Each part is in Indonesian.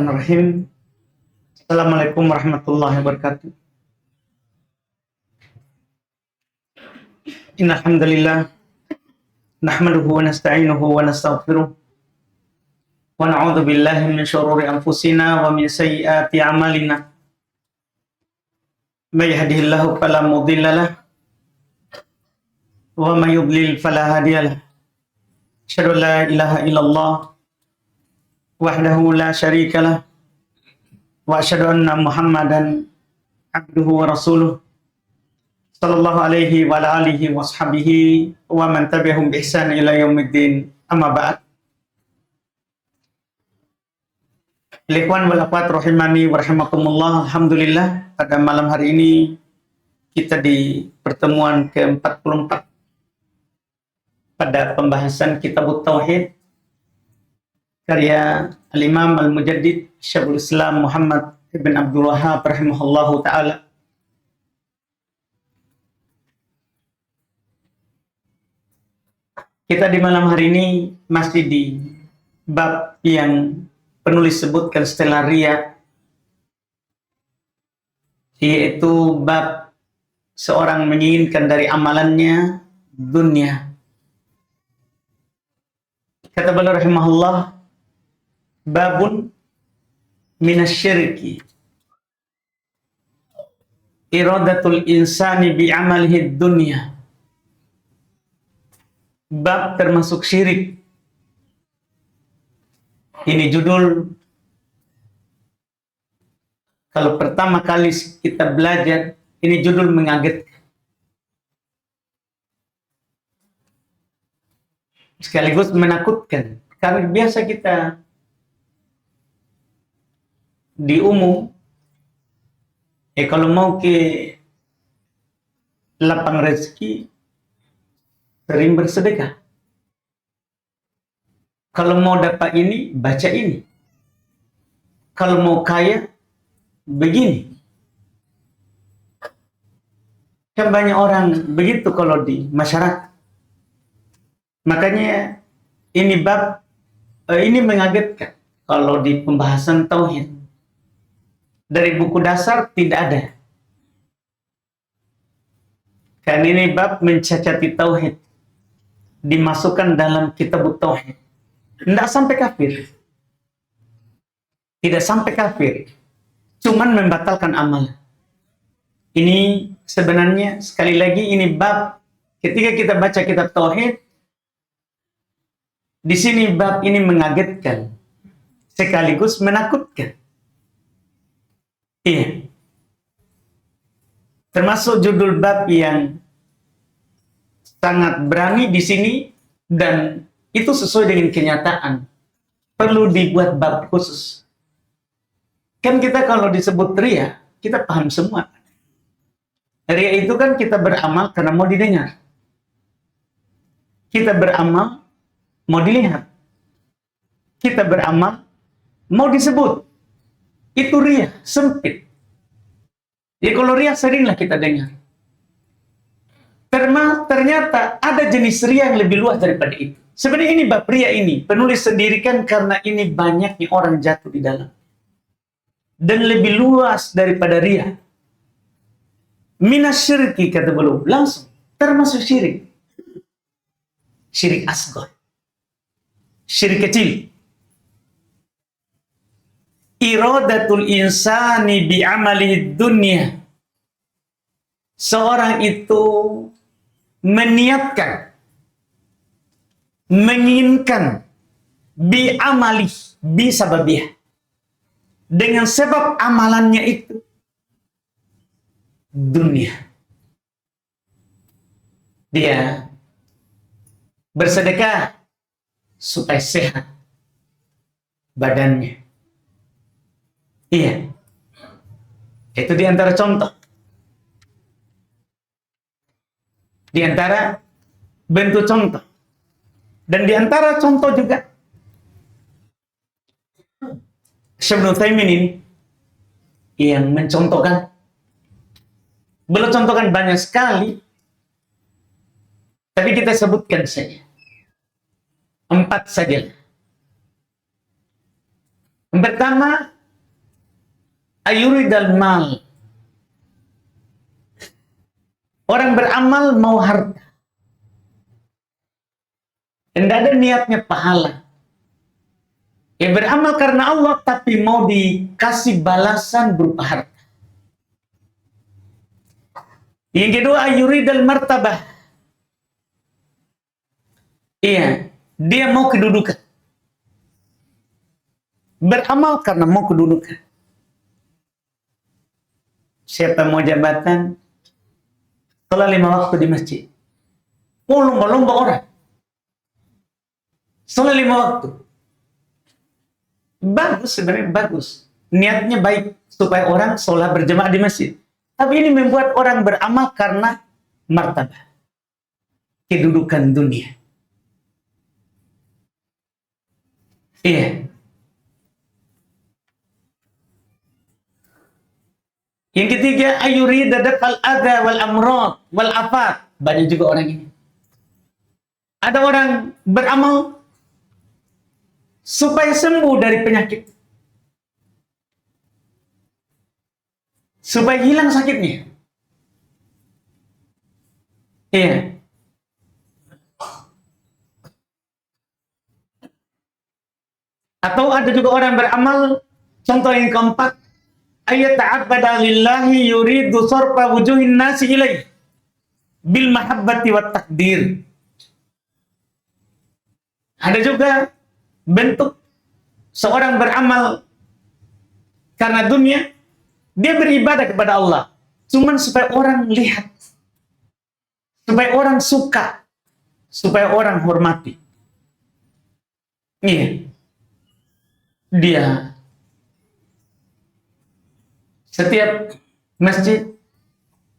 Bismillahirrahmanirrahim. Assalamualaikum warahmatullahi wabarakatuh. Innal hamdalillah nahmaduhu wa nasta'inuhu wa nastaghfiruh wa na'udzu billahi min shururi anfusina wa min sayyiati a'malina. May yahdihillahu fala mudhillalah wa may yudlil fala hadiyalah. Asyhadu an la ilaha illallah wahdahu la syarikalah wa asyhadu anna Muhammadan abduhu wa rasuluh sallallahu alaihi wa ala alihi wa sahbihi wa man tabi'ahum bi ihsan ila yaumiddin. Amma ba'd. Ikhwan wal akhwat rahimani wa rahimakumullah. Alhamdulillah, pada malam hari ini kita di pertemuan ke-44 pada pembahasan Kitabut Tauhid karya Al-Imam Al-Mujaddid Syekhul Islam Muhammad ibn Abdul Wahhab rahimahullahu ta'ala. Kita di malam hari ini masih di bab yang penulis sebutkan setelah riya, yaitu bab seorang menginginkan dari amalannya dunia. Kata beliau rahimahullah, babun minasyirki iradatul insani bi'amalihi dunya. Bab termasuk syirik. Ini judul, kalau pertama kali kita belajar, ini judul mengagetkan. Sekaligus menakutkan. Karena biasa kita di umum, kalau mau ke lapang rezeki, sering bersedekah. Kalau mau dapat ini, baca ini. Kalau mau kaya, begini. Kan banyak orang begitu kalau di masyarakat. Makanya ini bab, ini mengagetkan. Kalau di pembahasan tauhid, dari buku dasar tidak ada. Kan ini bab mencacati tauhid, dimasukkan dalam Kitabut Tauhid. Tidak sampai kafir. Tidak sampai kafir. Cuman membatalkan amal. Ini sebenarnya, sekali lagi, ini bab, ketika kita baca kitab tauhid, di sini bab ini mengagetkan, sekaligus menakutkan. Iya. Termasuk judul bab yang sangat berani di sini, dan itu sesuai dengan kenyataan. Perlu dibuat bab khusus. Kan kita kalau disebut riya, kita paham semua. Riya itu kan kita beramal karena mau didengar. Kita beramal mau dilihat. Kita beramal mau disebut. Itu riya, sempit. Ya kalau riya seringlah kita dengar. Ternyata ada jenis riya yang lebih luas daripada itu. Sebenarnya ini bab riya ini, penulis sendirikan karena ini banyaknya orang jatuh di dalam. Dan lebih luas daripada riya. Minasyirki, kata beliau, langsung termasuk syirik. Syirik asghar. Syirik kecil. Iradatul insani bi'amalihi dunya. Seorang itu meniatkan, menginginkan bi'amali, bisababiyah, dengan sebab amalannya itu dunia. Dia bersedekah supaya sehat badannya. Iya. Itu di antara contoh. Di antara bentuk contoh. Dan di antara contoh juga, Syekh Ibnu Utsaimin ini yang mencontohkan, beliau contohkan banyak sekali, tapi kita sebutkan saja 4 saja. Yang pertama, ayuridal mal. Orang beramal mau harta. Tidak ada niatnya pahala. Ya beramal karena Allah, tapi mau dikasih balasan berupa harta. Yang kedua, ayuridal martabah. Iya, dia mau kedudukan. Beramal karena mau kedudukan. Siapa mau jabatan, sholat 5 waktu di masjid. Oh, lomba-lomba orang. Sholat 5 waktu. Bagus, sebenarnya bagus. Niatnya baik supaya orang sholat berjamaah di masjid. Tapi ini membuat orang beramal karena martabah, kedudukan dunia. Iya. Yang ketiga, ayurida dafal adha wal amrad wal afat. Banyak juga orang ini. Ada orang beramal supaya sembuh dari penyakit, supaya hilang sakitnya. Iya. Atau ada juga orang beramal, contoh yang keempat, ayat ta'abbada lillahi yuridu sarfa wujuhin nasi ilaih bil mahabbati wat takdir. Ada juga bentuk seorang beramal karena dunia, dia beribadah kepada Allah cuman supaya orang lihat, supaya orang suka, supaya orang hormati. Iya. Dia setiap masjid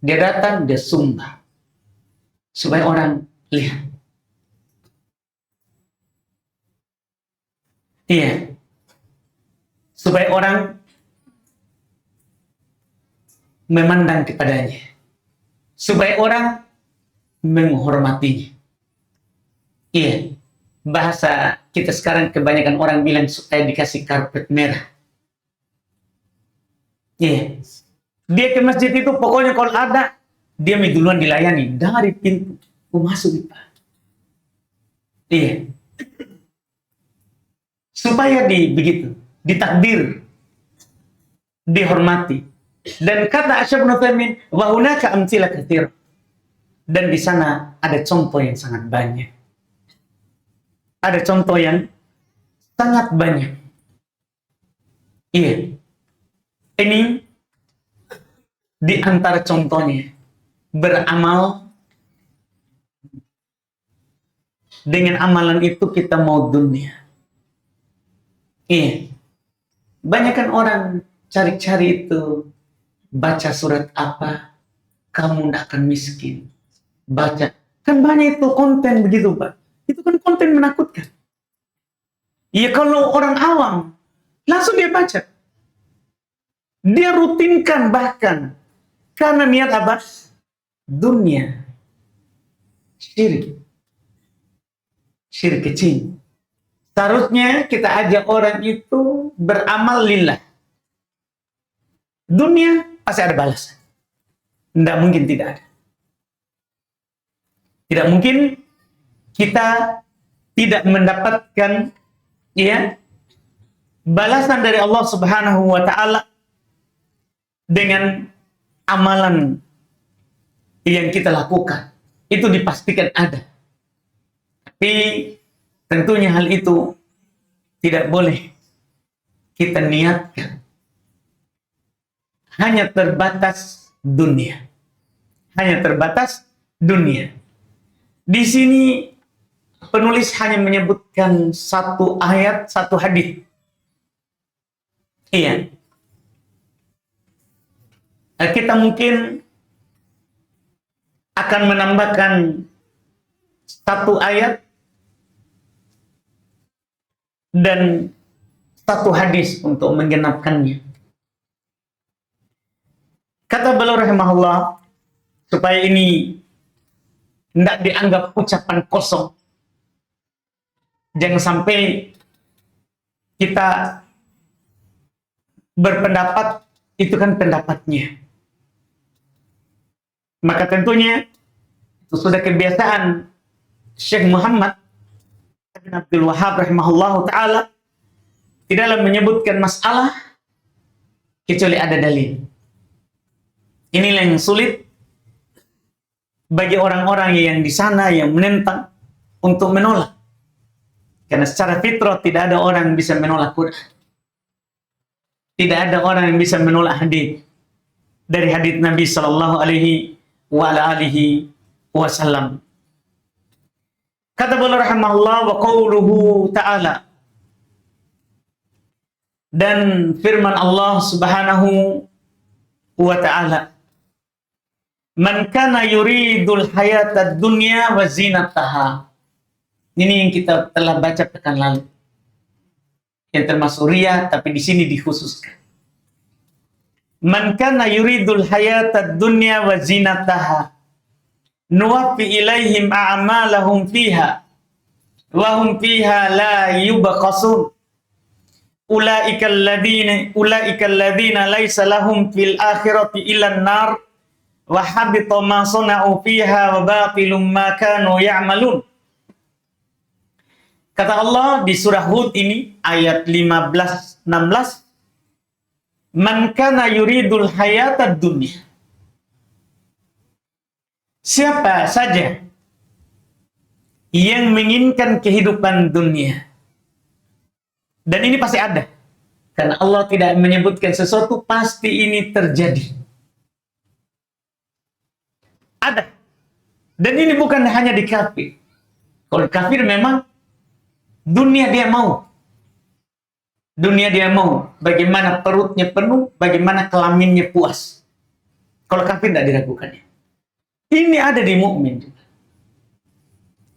dia datang, dia sumbang supaya orang lihat. Iya. Supaya orang memandang kepadanya. Supaya orang menghormatinya. Iya. Bahasa kita sekarang kebanyakan orang bilang supaya dikasih karpet merah. Iya. Dia ke masjid itu pokoknya kalau ada, dia duluan dilayani dari pintu. Masuk Pak. Iya. Supaya begitu, ditakdir, dihormati. Dan kata Syekh Ibnu Utsaimin, wa hunaka amtsilah katsir. Dan di sana ada contoh yang sangat banyak. Ada contoh yang sangat banyak. Iya. Ini di antara contohnya, beramal dengan amalan itu kita mau dunia. Iya. Banyak kan orang cari-cari itu, baca surat apa, kamu tidak akan miskin. Baca. Kan banyak itu konten begitu, Pak. Itu kan konten menakutkan. Iya, kalau orang awam, langsung dia baca. Dia rutinkan bahkan. Karena niat apa? Dunia. Syirik. Syirik kecil. Seharusnya kita ajak orang itu beramal lillah. Dunia pasti ada balasan. Tidak mungkin tidak ada. Tidak mungkin kita tidak mendapatkan balasan dari Allah Subhanahu wa taala dengan amalan yang kita lakukan. Itu dipastikan ada. Tapi tentunya hal itu tidak boleh kita niatkan. Hanya terbatas dunia. Hanya terbatas dunia. Di sini penulis hanya menyebutkan satu ayat, satu hadis. Iya. Kita mungkin akan menambahkan satu ayat dan satu hadis untuk menggenapkannya. Kata beliau rahimahullah, supaya ini tidak dianggap ucapan kosong. Jangan sampai kita berpendapat Itu kan pendapatnya. Maka tentunya itu sudah kebiasaan Syekh Muhammad bin Abdul Wahab rahimahullah ta'ala tidaklah menyebutkan masalah kecuali ada dalil. Inilah yang sulit bagi orang-orang yang di sana yang menentang untuk menolak. Karena secara fitrah tidak ada orang yang bisa menolak Quran. Tidak ada orang yang bisa menolak hadis dari hadis Nabi sallallahu alaihi wasallam. Kata beliau rahimahullah wa qauluhu ta'ala, dan firman Allah Subhanahu wa ta'ala, man kana yuridul hayatad dunya wa zinataha. Ini yang kita telah baca pekan lalu, yang termasuk riya, tapi di sini dikhususkan. Man kana yuridul hayatad dunya wa zinataha nuwaffi ilaihim a'malahum fiha wa hum fiha la yubqasun ulaika alladhina laysa lahum fil akhirati illa an-nar wa habita ma sana'u fiha wa batilum ma kanu ya'malun. Kata Allah di surah Hud ini ayat 15-16, man kana yuridul hayatad dunya. Siapa saja yang menginginkan kehidupan dunia. Dan ini pasti ada. Karena Allah tidak menyebutkan sesuatu, pasti ini terjadi. Ada. Dan ini bukan hanya di kafir. Kalau kafir memang dunia dia mau. Dunia dia mau. Bagaimana perutnya penuh, bagaimana kelaminnya puas. Kalau kafir tidak diragukannya. Ini ada di mukmin juga.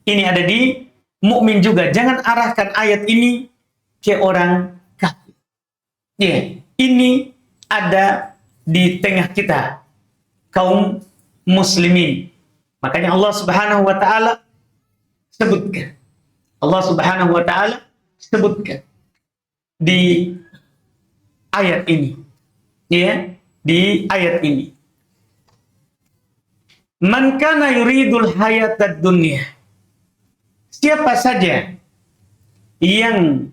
Ini ada di mukmin juga. Jangan arahkan ayat ini ke orang kafir. Ya, ini ada di tengah kita, kaum muslimin. Makanya Allah Subhanahu wa ta'ala sebutkan. Allah Subhanahu wa ta'ala sebutkan di ayat ini. Ya, di ayat ini. Man kana yuridul hayatad dunya. Siapa saja yang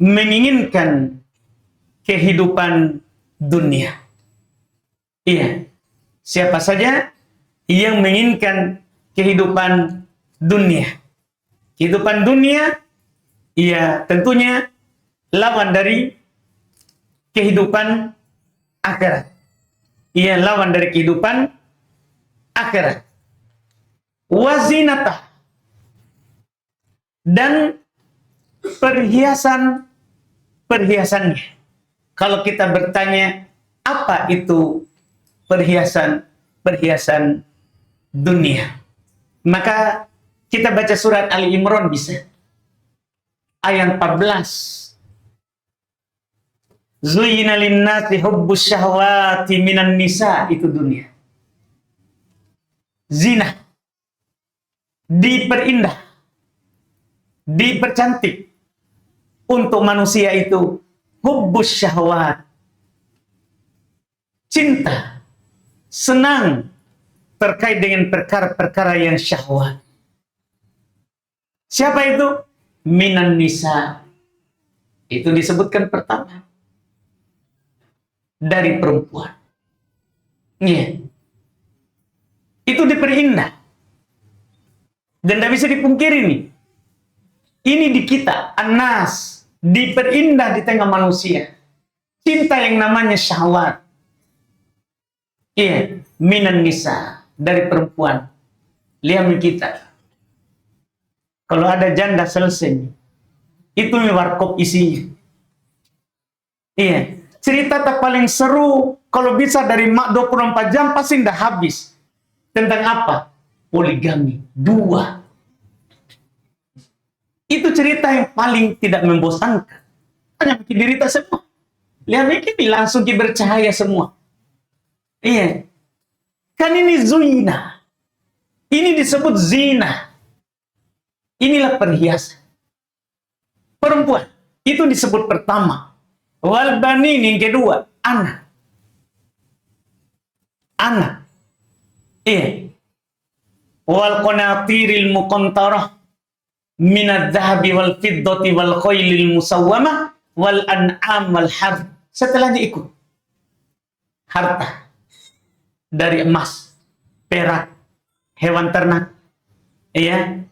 menginginkan kehidupan dunia. Iya. Siapa saja yang menginginkan kehidupan dunia. Kehidupan dunia, iya, tentunya lawan dari kehidupan akhirat. Iya, lawan dari kehidupan akhirat. Wazinatah, dan perhiasannya. Kalau kita bertanya, apa itu perhiasan dunia? Maka kita baca surat Ali Imran bisa. Ayat 14. Zuyyina lin-nasi hubbus syahwati minan nisa, itu dunia. Zina. Diperindah, dipercantik untuk manusia itu hubbus syahwat. Cinta, senang terkait dengan perkara-perkara yang syahwat. Siapa itu? Minan nisa. Itu disebutkan pertama. Dari perempuan. Iya. Itu diperindah. Dan tidak bisa dipungkiri nih. Ini di kita, anas, diperindah di tengah manusia. Cinta yang namanya syahwat. Iya, minan nisa, dari perempuan. Lihat kita. Kalau ada janda selesai. Itu warkop isinya. Iya, cerita tak paling seru kalau bisa dari 24 jam pasti tidak habis. Tentang apa? Poligami. 2. Itu cerita yang paling tidak membosankan. Hanya bikin derita semua. Lihat ini langsung bercahaya semua. Iya. Kan ini zina. Ini disebut zina. Inilah perhiasan. Perempuan. Itu disebut pertama. Wal banin yang kedua. Anak. Anak. Iya. Wal qanatiril muqantarah minadz zahabi wal fiddati wal khailil musawwamah wal an'am wal harth. Setelahnya ikut. Harta dari emas, perak, hewan ternak, ya,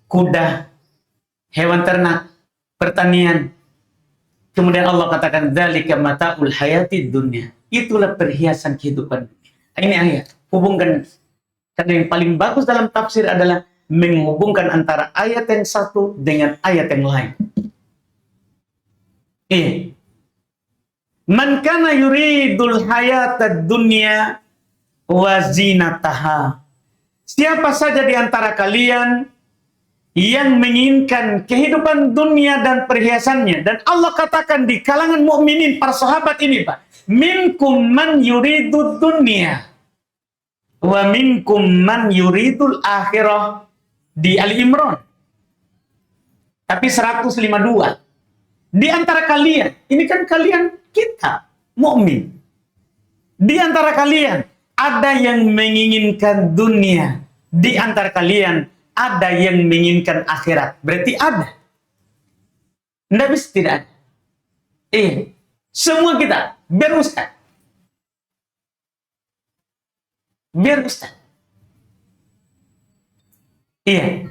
kuda, hewan ternak, pertanian. Kemudian Allah katakan dzalika mataul hayatid dunya. Itulah perhiasan kehidupan dunia. Ini ayat. Hubungkan. Karena yang paling bagus dalam tafsir adalah menghubungkan antara ayat yang satu dengan ayat yang lain. Iya. Man kana yuridul hayatad dunya wa zinataha. Siapa saja di antara kalian yang menginginkan kehidupan dunia dan perhiasannya, dan Allah katakan di kalangan mukminin para sahabat ini, Pak, minkum man yuridud dunya wa minkum man yuridul akhirah, di Ali Imran. Tapi 152. Di antara kalian, ini kan kalian kita, mukmin. Di antara kalian ada yang menginginkan dunia, di antara kalian ada yang menginginkan akhirat. Berarti ada. Tidak bisa tidak ada. Semua kita, biar Ustaz. Biar Ustaz. Iya.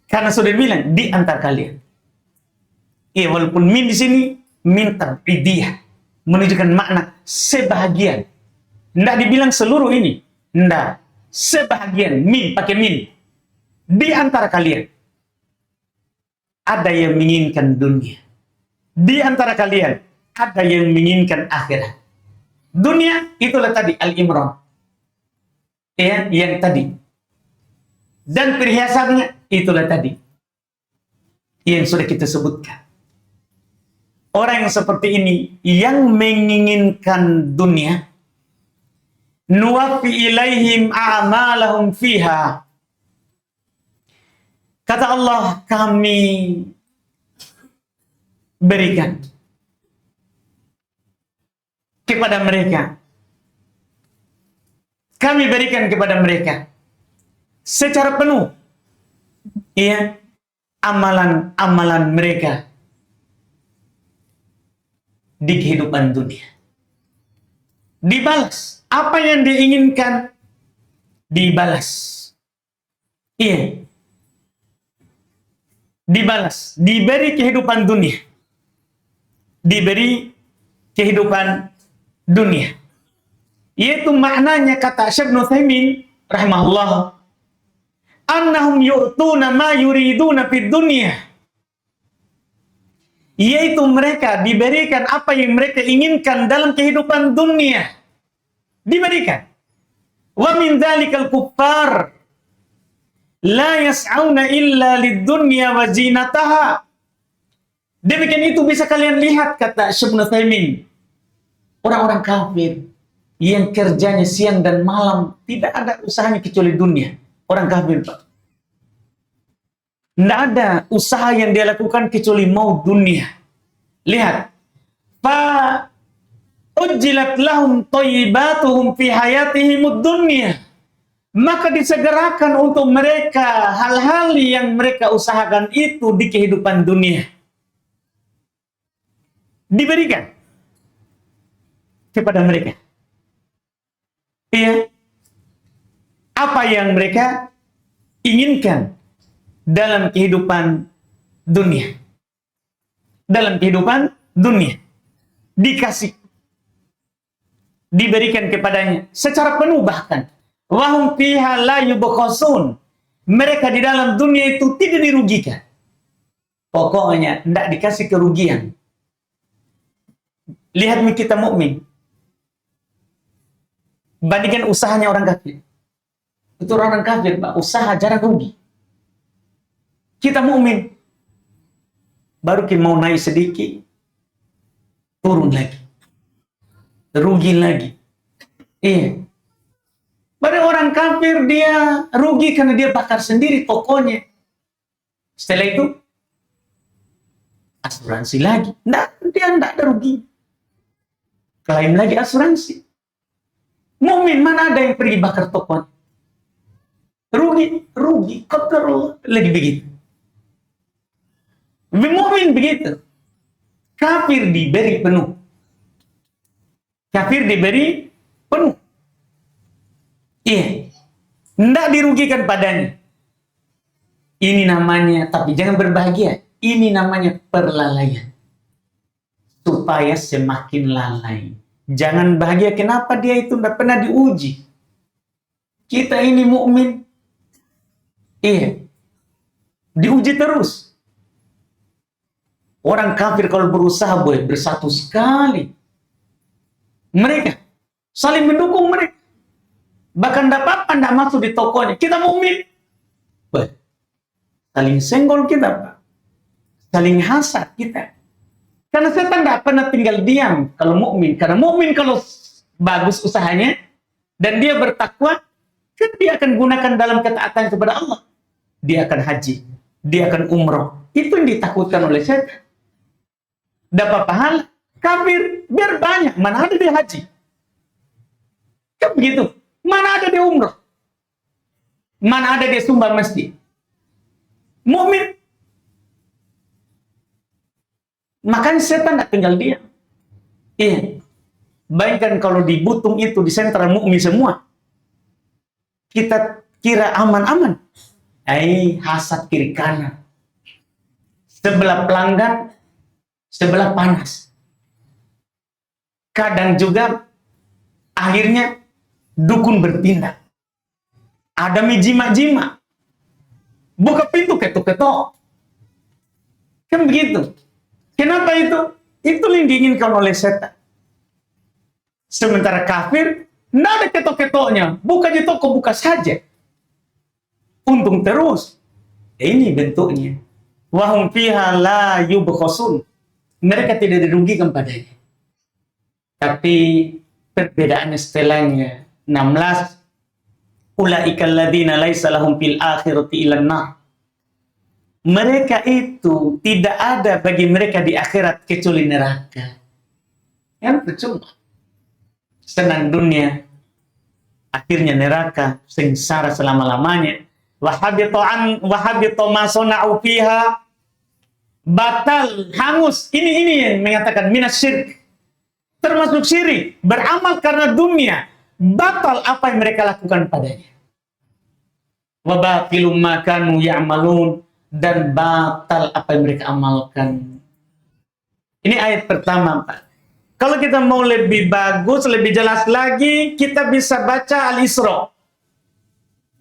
Karena sudah bilang di antara kalian. Iya, walaupun min di sini minta dia menunjukkan makna sebahagian. Tidak dibilang seluruh ini. Tidak. Sebahagian. Min, pakai min. Di antara kalian ada yang menginginkan dunia. Di antara kalian ada yang menginginkan akhirat. Dunia itulah tadi Al-Imran. Ya, yang tadi. Dan perhiasannya itulah tadi yang sudah kita sebutkan. Orang yang seperti ini yang menginginkan dunia, nuwaffi ilaihim a'malahum fiha. Kata Allah, kami berikan kepada mereka. Kami berikan kepada mereka secara penuh, ya, amalan-amalan mereka di kehidupan dunia. Dibalas. Apa yang diinginkan, dibalas. Iya. Dibalas. Diberi kehidupan dunia. Diberi kehidupan dunia. Yaitu maknanya, kata Syekh Ibnu Utsaimin rahimahullah, annahum yu'tuna ma yuriduna fid dunya. Yaitu mereka diberikan apa yang mereka inginkan dalam kehidupan dunia. Diberikan. Wa min dzalikal kuffar la yas'auna illa lid-dunya wa zinataha. Demikian itu bisa kalian lihat, kata Syekh Ibnu Utsaimin, orang-orang kafir yang kerjanya siang dan malam, tidak ada usahanya kecuali dunia. Orang kafir, Pak. Tidak ada usaha yang dia lakukan kecuali mau dunia. Lihat. Fa ujjilat lahum thayyibatuhum fi hayatihimud dunya. Maka disegerakan untuk mereka hal-hal yang mereka usahakan itu di kehidupan dunia. Diberikan kepada mereka. Iya. Apa yang mereka inginkan dalam kehidupan dunia. Dalam kehidupan dunia. Dikasih. Diberikan kepadanya secara penuh bahkan. Wahum fiha la yubkhasun. Mereka di dalam dunia itu tidak dirugikan. Pokoknya tidak dikasih kerugian. Lihat kita mukmin. Bandingkan usahanya orang kafir. Itu orang kafir, Pak, usaha jarang rugi. Kita mukmin, baru kita mau naik sedikit, turun lagi, rugi lagi. Iya. Pada orang kafir dia rugi karena dia bakar sendiri tokonya. Setelah itu asuransi lagi. Dia tidak ada rugi. Klaim lagi asuransi. Mukmin mana ada yang pergi bakar toko? Rugi, qadarullah lagi begitu. Mukmin begitu. Kafir diberi penuh. Kafir diberi penuh. Iya. Tidak dirugikan padanya. Ini namanya, tapi jangan berbahagia. Ini namanya perlalaian. Supaya semakin lalai. Jangan bahagia. Kenapa dia itu tidak pernah diuji? Kita ini mukmin. Iya. Diuji terus. Orang kafir kalau berusaha bersatu sekali. Mereka saling mendukung mereka. Bahkan dapat tidak masuk di tokonya. Kita mukmin. Saling senggol kita, Pak. Saling hasad kita. Karena setan tidak pernah tinggal diam kalau mukmin. Karena mukmin kalau bagus usahanya dan dia bertakwa, kan dia akan gunakan dalam ketaatan kepada Allah. Dia akan haji, dia akan umroh. Itu yang ditakutkan oleh setan. Dapat pahala, kafir biar banyak. Mana ada dia haji? Kan begitu. Mana ada dia umroh? Mana ada dia sumbang masjid? Mukmin. Makanya setan tidak tinggal diam. Iya. Bayangkan kalau di Butung itu di sentral mukmin semua. Kita kira aman-aman. Hasad kiri kanan. Sebelah pelanggan, sebelah panas. Kadang juga akhirnya dukun bertindak. Ada jima-jima. Buka pintu ketuk-ketuk. Kan begitu. Kenapa itu? Itu yang diinginkan oleh setan. Sementara kafir, tidak ada ketok-ketoknya. Buka di toko, buka saja. Untung terus. Ini bentuknya. Wahum fiha la yubkhasun. Mereka tidak dirugikan padanya. Tapi perbedaannya setelahnya. 16. Ulaikal ladina laisa lahum fil akhirati ilan nar. Mereka itu tidak ada bagi mereka di akhirat kecuali neraka. Yang percuma. Senang dunia, akhirnya neraka, sengsara selama-lamanya. Wahabito ma sona'u fiha, batal, hangus. Ini yang mengatakan minas syirik. Termasuk syirik, beramal karena dunia, batal apa yang mereka lakukan padanya. Wa batilum ma kanu ya'malun, dan batal apa yang mereka amalkan. Ini ayat pertama, Pak. Kalau kita mau lebih bagus, lebih jelas lagi, kita bisa baca Al-Isra.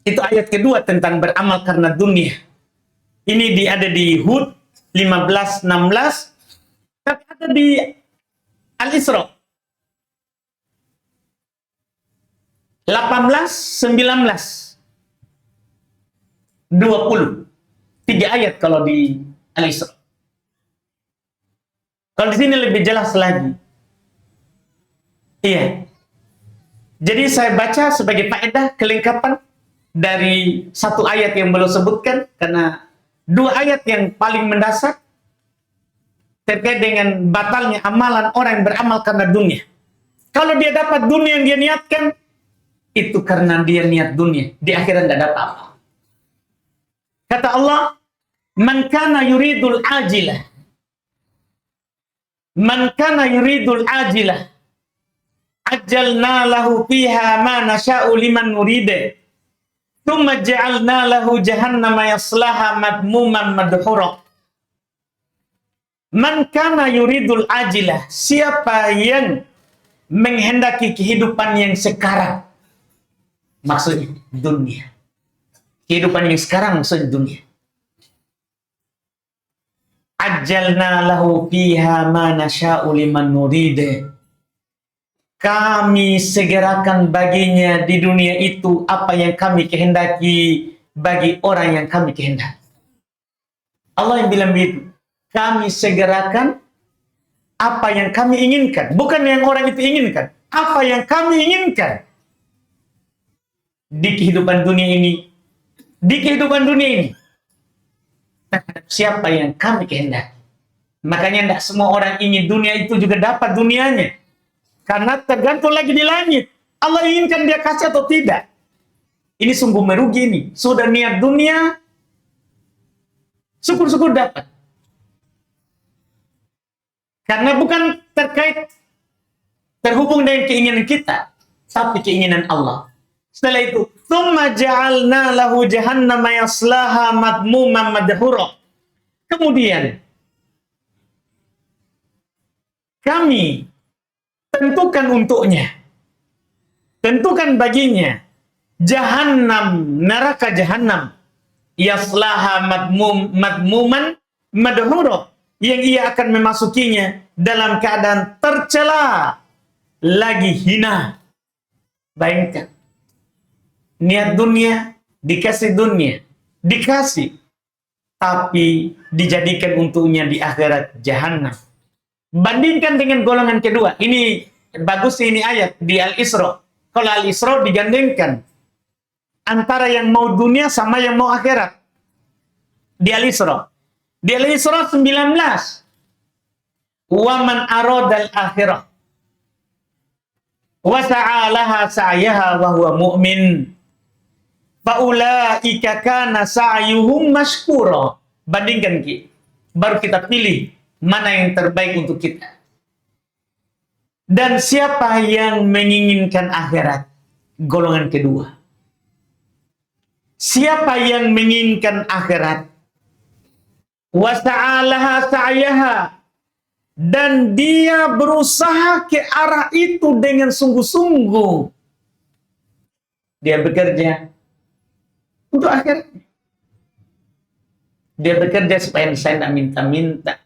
Itu ayat kedua tentang beramal karena dunia. Ini ada di Hud 15-16, tapi ada di Al-Isra 18-19 20. 3 ayat kalau di Al-Isra. Kalau di sini lebih jelas lagi. Iya. Jadi saya baca sebagai faedah kelengkapan dari satu ayat yang belum sebutkan, karena 2 ayat yang paling mendasar terkait dengan batalnya amalan orang yang beramal karena dunia. Kalau dia dapat dunia yang dia niatkan, itu karena dia niat dunia. Di akhirat tidak dapat apa. Kata Allah, Man kana yuridul ajilah. Man kana yuridul ajilah. Ajalna lahu fiha ma nasha'u liman nuride. Thumma ja'alna lahu jahannama yaslaha madmuman madhura. Man kana yuridul ajilah. Siapa yang menghendaki kehidupan yang sekarang. Maksudnya dunia. Kehidupan yang sekarang maksudnya dunia. Ajalna lahu fiha ma nasha'u liman nuride. Kami segerakan baginya di dunia itu apa yang kami kehendaki bagi orang yang kami kehendaki. Allah yang bilang begitu. Kami segerakan apa yang kami inginkan. Bukan yang orang itu inginkan. Apa yang kami inginkan. Di kehidupan dunia ini. Di kehidupan dunia ini. Siapa yang kami kehendaki. Makanya tidak semua orang ingin dunia itu juga dapat dunianya. Karena tergantung lagi di langit. Allah inginkan dia kasih atau tidak? Ini sungguh merugi ini. Sudah niat dunia, syukur-syukur dapat. Karena bukan terhubung dengan keinginan kita, tapi keinginan Allah. Setelah itu, "Tsumma ja'alna lahu jahannama yaslaha madmuman madhura." Kemudian kami tentukan untuknya, tentukan baginya jahannam, neraka jahannam, yaslaha madmuman madhura, yang ia akan memasukinya dalam keadaan tercela lagi hina. Bayangkan, niat dunia, dikasih dunia, dikasih, tapi dijadikan untuknya di akhirat jahannam. Bandingkan dengan golongan kedua. Ini bagus, ini ayat di Al-Isra. Kalau Al-Isra digandengkan antara yang mau dunia sama yang mau akhirat. Di Al-Isra. Di Al-Isra 19. "Wa man aradal akhirah wa sa'alaha sa'yaha wa huwa mu'min fa ulaika kana sa'yuhum mashkura." Bandingkan baru kita pilih mana yang terbaik untuk kita. Dan siapa yang menginginkan akhirat? Golongan kedua. Siapa yang menginginkan akhirat? Wasa'alaha sa'yaha, dan dia berusaha ke arah itu dengan sungguh-sungguh. Dia bekerja untuk akhirat. Dia bekerja supaya saya tidak minta-minta.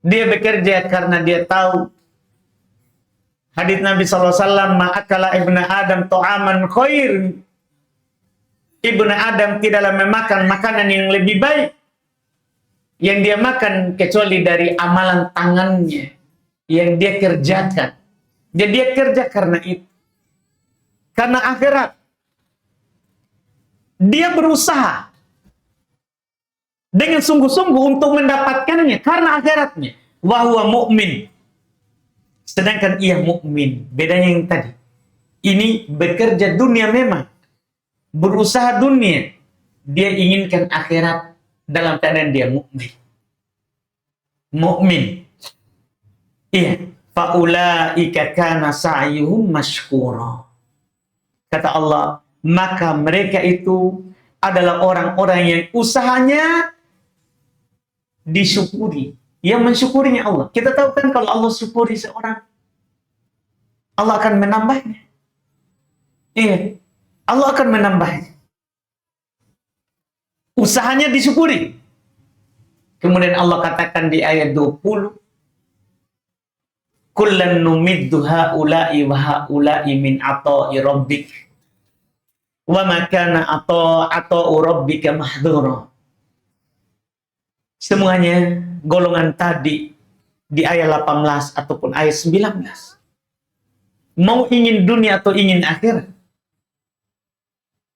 Dia bekerja karena dia tahu hadits Nabi SAW, "Ma'akala ibnu Adam ta'aman khair." Ibnu Adam tidaklah memakan makanan yang lebih baik yang dia makan kecuali dari amalan tangannya yang dia kerjakan. Jadi dia kerja karena itu. Karena akhirat. Dia berusaha dengan sungguh-sungguh untuk mendapatkannya karena akhiratnya. Wa huwa mu'min. Sedangkan ia mukmin. Bedanya yang tadi. Ini bekerja dunia memang. Berusaha dunia. Dia inginkan akhirat dalam keadaan dia mukmin. Mukmin. Iya. Faulaika kana sa'yuhum mashkura. Kata Allah, maka mereka itu adalah orang-orang yang usahanya disyukuri. Yang mensyukurinya Allah. Kita tahu kan kalau Allah syukuri seorang, Allah akan menambahnya. Iya. Allah akan menambahnya. Usahanya disyukuri. Kemudian Allah katakan di ayat 20, kullan numiddu haula'i wa haula'i min ata'i rabbik wa ma kana ata'u rabbika mahdhura. Semuanya golongan tadi di ayat 18 ataupun ayat 19. Mau ingin dunia atau ingin akhirat?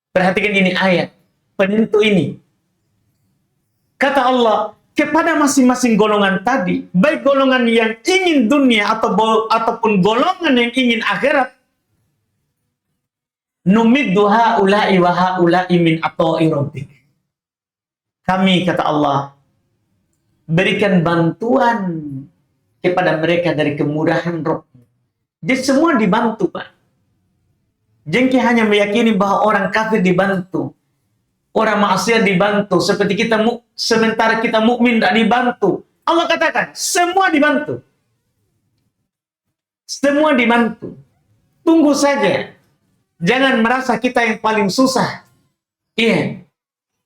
Perhatikan ini ayat penentu ini. Kata Allah kepada masing-masing golongan tadi, baik golongan yang ingin dunia ataupun golongan yang ingin akhirat, numiddu haula'i wa haula'i min ata'i rabbik. Kami, kata Allah, berikan bantuan kepada mereka dari kemudahan Rabb. Jadi semua dibantu, Pak. Jengki hanya meyakini bahwa orang kafir dibantu, orang maksiat dibantu, seperti kita sementara kita mukmin tidak dibantu. Allah katakan semua dibantu. Semua dibantu. Tunggu saja. Jangan merasa kita yang paling susah. Iya.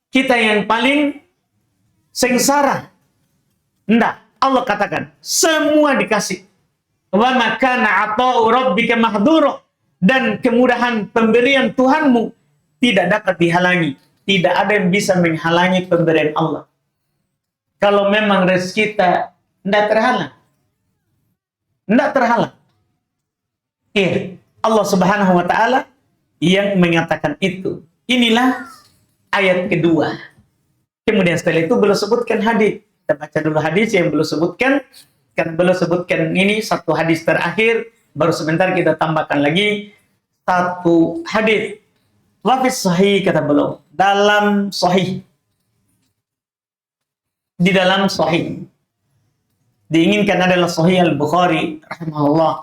Kita yang paling sengsara. Enggak. Allah katakan semua dikasih. Wa makana ata'u rabbika mahdhura, dan kemudahan pemberian Tuhanmu tidak dapat dihalangi. Tidak ada yang bisa menghalangi pemberian Allah. Kalau memang rezeki kita tidak terhalang. Tidak terhalang. Iya. Allah Subhanahu wa ta'ala yang mengatakan itu. Inilah ayat kedua. Kemudian setelah itu belum sebutkan hadis. Kita baca dulu hadis yang belum sebutkan. Kan beliau sebutkan ini satu hadis terakhir, baru sebentar kita tambahkan lagi satu hadis. Wafis sahih kata beliau, dalam sahih. Di dalam sahih. Diinginkan adalah sahih Al-Bukhari rahimahullah.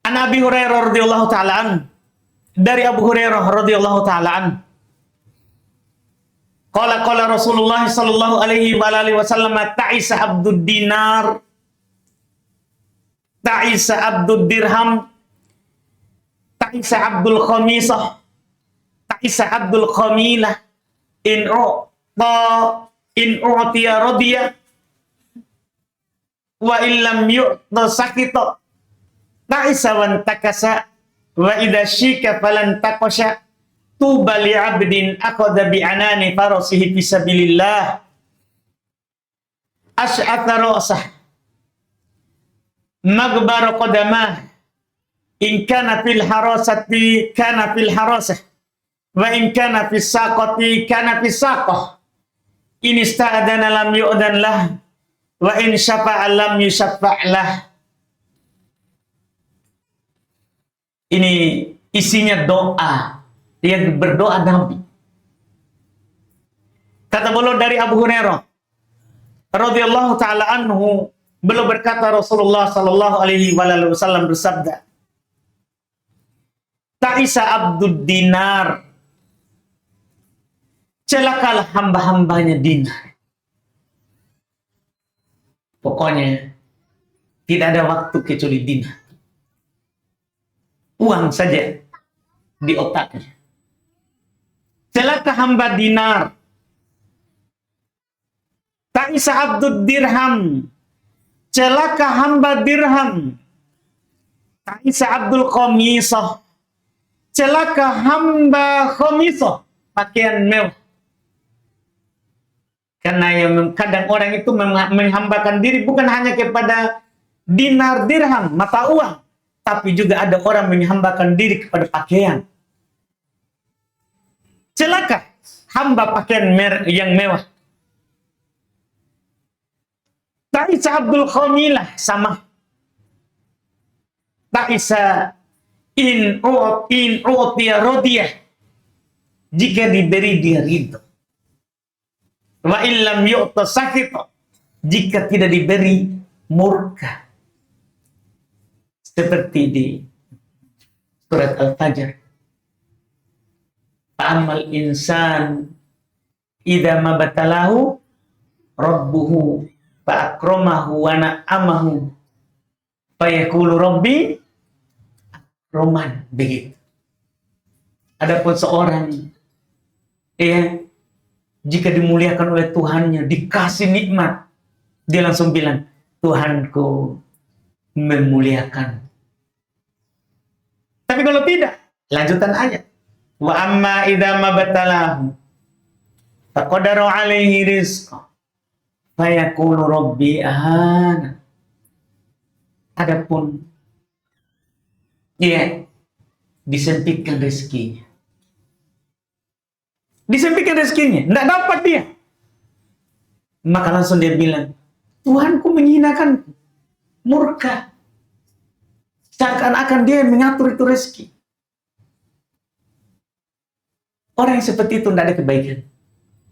An Abi Hurairah radhiyallahu taala an, dari Abu Hurairah radhiyallahu taala an, qala Rasulullah sallallahu alaihi wa alihi wasallam, ta'isa abdud dinar, ta'isa abdud dirham, ta'isa abdul khamisah, ta'isa abdul khamilah, in u'tiya radiya wa illam yu'ta sakita, ta'isa wan takasa wa idza syika falan taqasha, tuba li 'abdin aqada bi anani farasihi fi sabilillah ash'atha ra'sah magbar qadamah in kana fil harasati kana fil harasah wa in kana fis saqati kana fis saqah in ista'adana lam yu'dan lah wa in syafa'a lam yusyaffa' lah. Ini isinya doa yang berdoa Nabi. Kata beliau dari Abu Hurairah radhiyallahu taala anhu, beliau berkata Rasulullah sallallahu alaihi wasallam bersabda, ta'isa abdud dinar, celakalah hamba-hambanya dinar. Pokoknya tidak ada waktu kecuali dinar. Uang saja di otaknya. Celaka hamba dinar. Ta'isa abdud dirham, celaka hamba dirham. Ta'isa abdul khamisah, celaka hamba khamisah, pakaian mewah. Karena yang kadang orang itu menghambakan diri bukan hanya kepada dinar dirham, mata uang, tapi juga ada orang menghambakan diri kepada pakaian. Celaka hamba pakaian yang mewah. Ta'isa abdul khamilah, sama. Ta'isa in u'tiya radiyah, jika diberi dia ridho. Wa illam yu'ta sakita, jika tidak diberi murka. Seperti di surat Al-Fajr, fa'amal insan idza mabtalahu rabbuhu fa'akramahu wa na'amahu fayaqulu rabbi akraman, begitu. Adapun seorang jika dimuliakan oleh Tuhannya, dikasih nikmat, dia langsung bilang, Tuhanku memuliakan. Tapi kalau tidak, lanjutan ayat, wa amma idza mabtalahu faqadara alaihi rizqa fayaqulu rabbi ahana. Adapun disempitkan rezekinya. Disempitkan rezekinya, tidak dapat dia. Maka langsung dia bilang, Tuhanku menghinakan, murka. Seakan-akan dia mengatur itu rezeki. Orang yang seperti itu tidak ada kebaikan.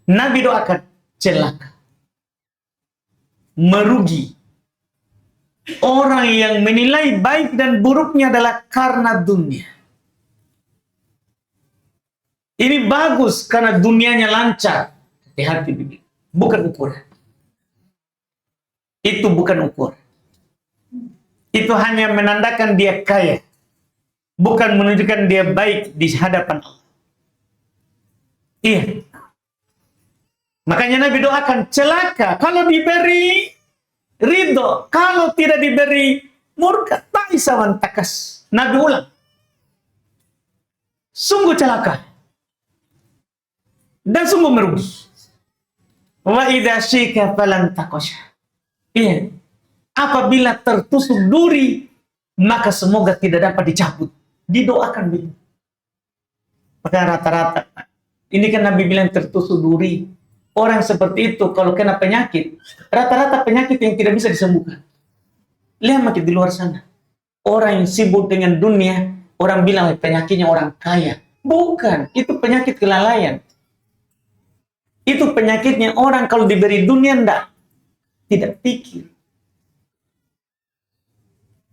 Nabi doakan, celaka, merugi. Orang yang menilai baik dan buruknya adalah karena dunia. Ini bagus karena dunianya lancar. Hati-hati begitu. Bukan ukuran. Itu bukan ukuran. Itu hanya menandakan dia kaya. Bukan menunjukkan dia baik di hadapan Allah. Iya. Makanya Nabi doakan, celaka kalau diberi ridho, kalau tidak diberi murka, ta'isa wan takas. Nabi ulang. Sungguh celaka. Dan sungguh merugi. Wa idza syika falan taqasha. Iya. Apabila tertusuk duri, maka semoga tidak dapat dicabut. Didoakan begitu. Maka rata-rata ini kan Nabi bilang tertusuk duri. orang seperti itu kalau kena penyakit, rata-rata penyakit yang tidak bisa disembuhkan. Lihat makin di luar sana. Orang yang sibuk dengan dunia, orang bilang penyakitnya orang kaya. Bukan, itu penyakit kelalaian. Itu penyakitnya orang kalau diberi dunia tidak pikir.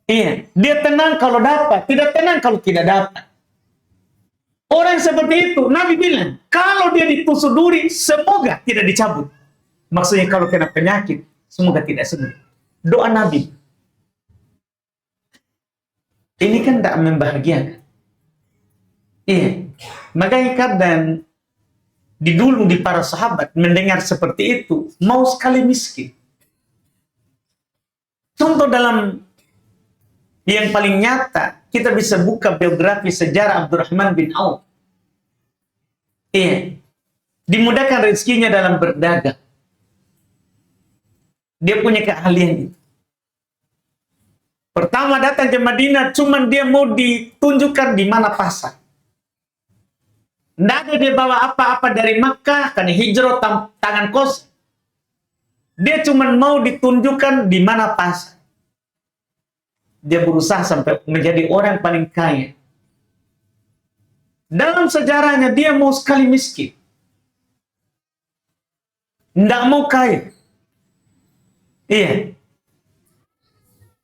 Iya, dia tenang kalau dapat, tidak tenang kalau tidak dapat. Orang seperti itu, Nabi bilang, kalau dia ditusuk duri, semoga tidak dicabut. Maksudnya kalau kena penyakit, semoga tidak sembuh. Doa Nabi. Ini kan tidak membahagiakan. Iya, makanya kadang dulu di para sahabat mendengar seperti itu, mau sekali miskin. Contoh dalam yang paling nyata, kita bisa buka biografi sejarah Abdurrahman bin Auf. Iya, dimudahkan rezekinya dalam berdagang. Dia punya keahlian itu. Pertama datang ke Madinah, cuman dia mau ditunjukkan di mana pasar. Tidak ada dia bawa apa-apa dari Makkah, karena hijrah tangan kosong. Dia cuman mau ditunjukkan di mana pasar. Dia berusaha sampai menjadi orang paling kaya. Dalam sejarahnya dia mau sekali miskin. Tidak mau kaya. Iya.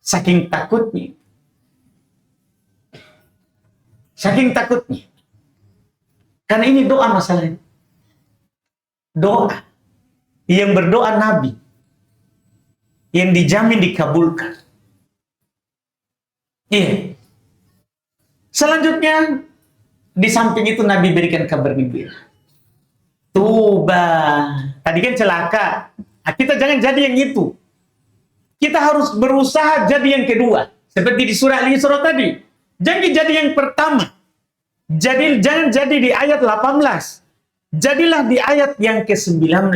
Saking takutnya. Saking takutnya. Karena ini doa masalahnya. Doa. Yang berdoa Nabi. Yang dijamin dikabulkan. Iya. Selanjutnya, di samping itu Nabi berikan kabar gembira. Tuba. Tadi kan celaka. Nah, kita jangan jadi yang itu. Kita harus berusaha jadi yang kedua. Seperti di surah Al-Isra tadi. Jangan jadi yang pertama. Jangan jadi di ayat 18. Jadilah di ayat yang ke-19.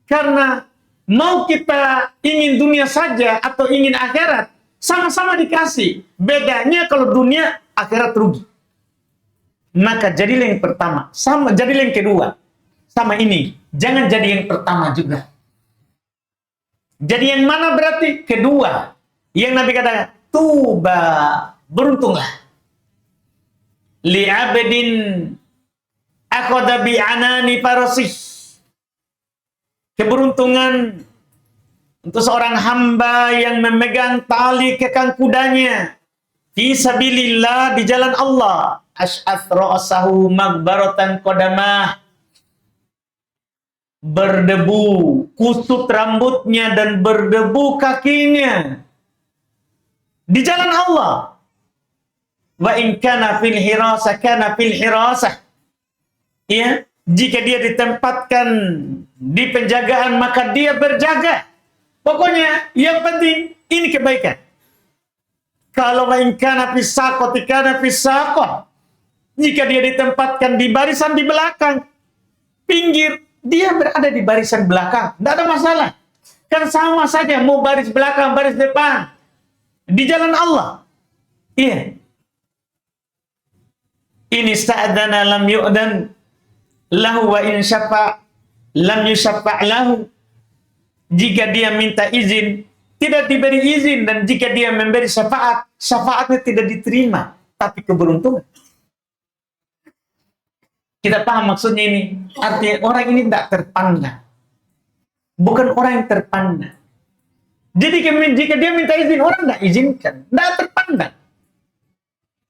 Karena mau kita ingin dunia saja atau ingin akhirat, sama-sama dikasih. Bedanya kalau dunia, akhirat rugi. Maka jadilah yang pertama. Jadilah yang kedua. Sama ini. Jangan jadi yang pertama juga. Jadi yang mana berarti? Kedua. Yang Nabi katakan, tuba, beruntunglah. Li'abdin akhadha bi'anani farasih. Keberuntungan untuk seorang hamba yang memegang tali kekang kudanya fi sabilillah, di jalan Allah. Ash'ath ra'sahu maghbaratan qadamah. Berdebu, kusut rambutnya dan berdebu kakinya di jalan Allah. Wa in kana fil hirasah kana fil hirasah. Ya, jika dia ditempatkan di penjagaan maka dia berjaga. Pokoknya yang penting ini kebaikan. Kalau wa in kana fis saqati kana fis saqah. Jika dia ditempatkan di barisan di belakang, pinggir, dia berada di barisan belakang. Tidak ada masalah. Kan sama saja. Mau baris belakang, baris depan. Di jalan Allah. Iya. Ini sta'adana lam yu'dan lahu wa in syafa' lam yusyafa' lahu. Jika dia minta izin, tidak diberi izin. Dan jika dia memberi syafaat, syafaatnya tidak diterima. Tapi keberuntungan. Kita paham maksudnya ini. Artinya orang ini tidak terpandang. Bukan orang yang terpandang. Jadi jika dia minta izin, orang tidak izinkan. Tidak terpandang.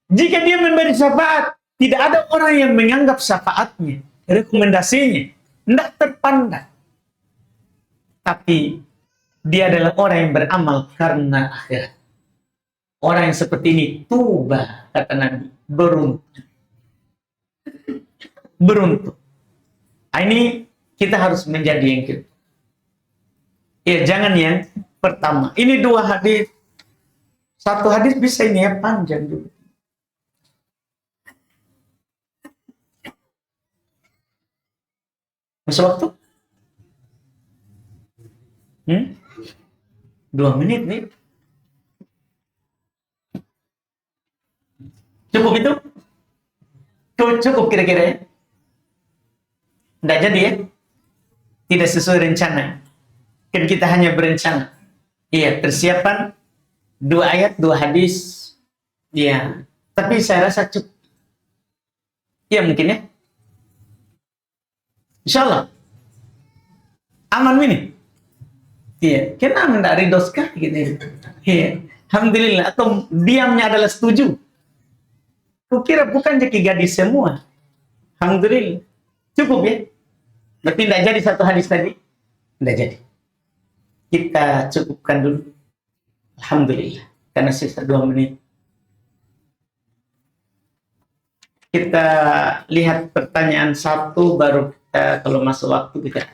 Jika dia memberi syafaat, tidak ada orang yang menganggap syafaatnya, rekomendasinya. Tidak terpandang. Tapi dia adalah orang yang beramal karena akhirat. Orang yang seperti ini, tuba, kata Nabi, beruntung. Beruntung. Ini kita harus menjadi yang kedua. Ya, jangan yang pertama. Ini dua hadis. Satu hadis bisa ini ya panjang juga. Masih waktu? 2 menit nih. Cukup itu? Cukup kira-kira ya? Nggak jadi ya? tidak sesuai rencana. Kan kita hanya berencana. Iya, persiapan 2 ayat, 2 hadis. Iya, tapi saya rasa cukup. Iya mungkin ya. Insya Allah. Aman ini. Iya, kenapa tidak ridho sekali gitu. Iya, alhamdulillah. Atau diamnya adalah setuju. Kukira bukan jadi gadis semua. Alhamdulillah. Cukup ya. Berarti tidak jadi 1 hadis tadi. Tidak jadi. Kita cukupkan dulu. Alhamdulillah. Karena sisa 2 menit. Kita lihat pertanyaan 1 baru kita kalau masuk waktu kita.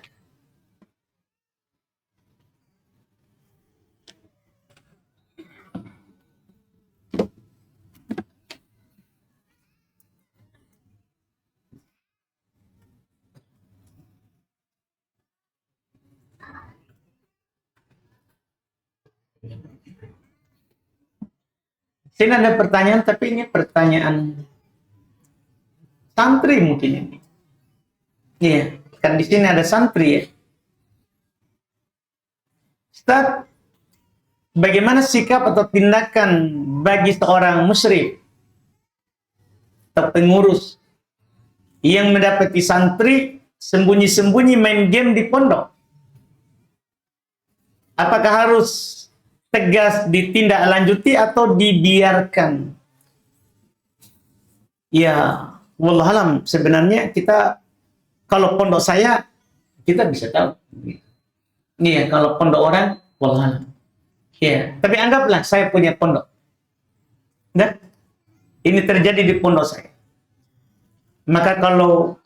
Sini ada pertanyaan, tapi ini pertanyaan santri mungkin ini. Iya, kan di sini ada santri ya. Ustaz, bagaimana sikap atau tindakan bagi seorang musyrik atau pengurus yang mendapati santri sembunyi-sembunyi main game di pondok? Apakah harus tegas ditindaklanjuti atau dibiarkan? Ya, wallahualam, sebenarnya kita kalau pondok saya kita bisa tahu. Iya, kalau pondok orang wallahualam. Ya, tapi anggaplah saya punya pondok. Nah, ini terjadi di pondok saya. Maka kalau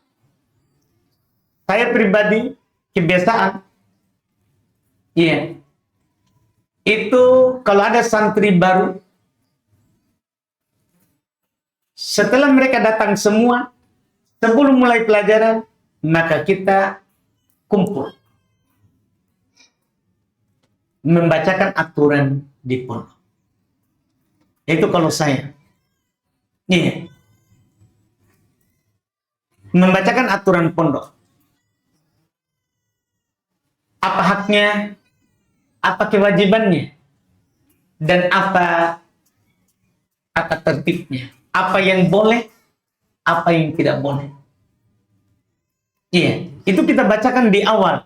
saya pribadi kebiasaan, iya, itu kalau ada santri baru, setelah mereka datang semua, sebelum mulai pelajaran, maka kita kumpul membacakan aturan di pondok. Itu kalau saya. Iya. Membacakan aturan pondok. Apa haknya? Apa kewajibannya? Dan apa tertibnya? Apa yang boleh? Apa yang tidak boleh? Iya, itu kita bacakan di awal.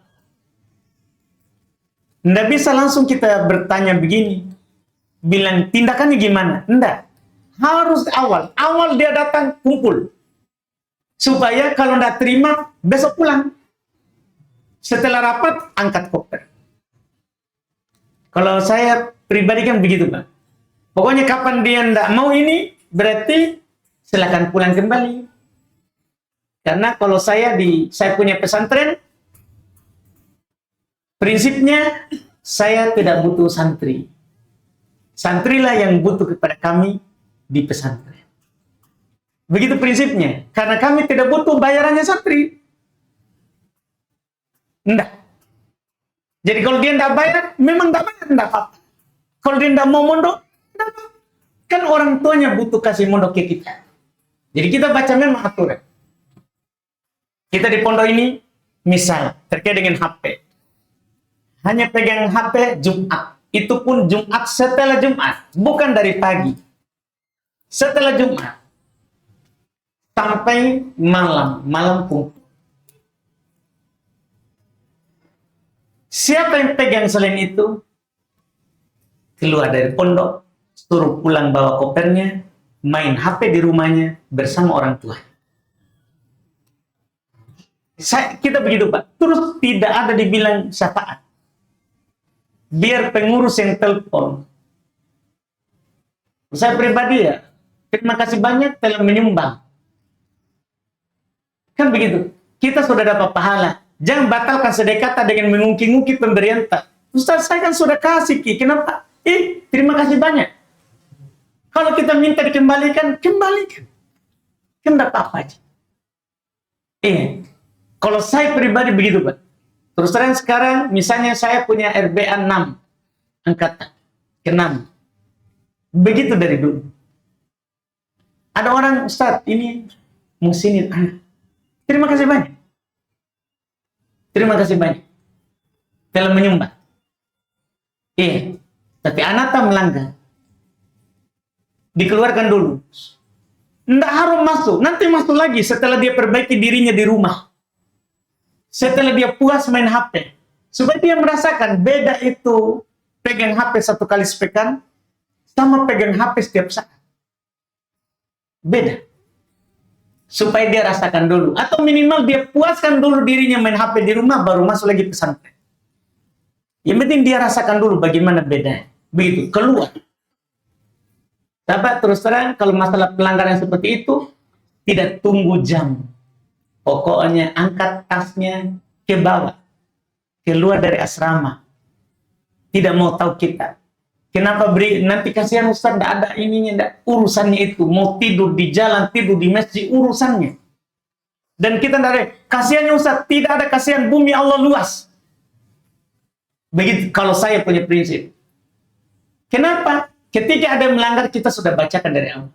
Nggak bisa langsung kita bertanya begini, bilang tindakannya gimana? Enggak. Harus awal. Awal dia datang kumpul. Supaya kalau nggak terima, besok pulang. Setelah rapat, angkat koper. Kalau saya pribadi kan begitu, Pak. Pokoknya kapan dia nggak mau ini, berarti silakan pulang kembali. Karena kalau saya punya pesantren, prinsipnya saya tidak butuh santri. Santrilah yang butuh kepada kami di pesantren. Begitu prinsipnya. Karena kami tidak butuh bayarannya santri. Enggak. Jadi kalau dia tidak bayar, memang tidak bayar, tidak apa-apa. Kalau dia tidak mau mondok, tidak apa-apa. Kan orang tuanya butuh kasih mondok ke kita. Jadi kita baca memang aturan. Kita di pondok ini, misal, terkait dengan HP. Hanya pegang HP Jumat. Itu pun Jumat setelah Jumat. Bukan dari pagi. Setelah Jumat. Sampai malam. Malam kumpul. Siapa yang pegang selain itu, keluar dari pondok, suruh pulang bawa kopernya, main HP di rumahnya bersama orang tua. Kita begitu, Pak. Terus tidak ada dibilang syafaat. Biar pengurus yang telepon. Saya pribadi ya, terima kasih banyak telah menyumbang. Kan begitu. Kita sudah dapat pahala. Jangan batalkan sedekah dengan mengungkit-ungkit pemberian tak. Ustaz, saya kan sudah kasih, Ki. Kenapa? Terima kasih banyak. Kalau kita minta dikembalikan, kembalikan. Kan tidak apa-apa aja. Kalau saya pribadi begitu, Pak. Terus terang sekarang, misalnya saya punya RBA 6. Angkatan. Ke-6. Begitu dari dulu. Ada orang, Ustaz, ini musinit anak. Terima kasih banyak. Terima kasih banyak telah menyumbang. Iya, tapi anak tak melanggar. Dikeluarkan dulu. Nggak harus masuk, nanti masuk lagi setelah dia perbaiki dirinya di rumah. Setelah dia puas main HP. Supaya dia merasakan beda itu pegang HP 1 kali sepekan sama pegang HP setiap saat. Beda. Supaya dia rasakan dulu. Atau minimal dia puaskan dulu dirinya main HP di rumah, baru masuk lagi pesantren. Yang penting dia rasakan dulu bagaimana bedanya. Begitu, keluar. Sahabat, terus terang, kalau masalah pelanggaran seperti itu, tidak tunggu jam. Pokoknya angkat tasnya ke bawah. Keluar dari asrama. Tidak mau tahu kita. Kenapa beri, nanti kasihan Ustaz, tidak ada ininya, tidak. Urusannya itu. Mau tidur di jalan, tidur di masjid, urusannya. Dan kita tidak ada, kasihannya Ustaz, tidak ada kasihan, bumi Allah luas. Begitu kalau saya punya prinsip. Kenapa? Ketika ada yang melanggar, kita sudah bacakan dari awal.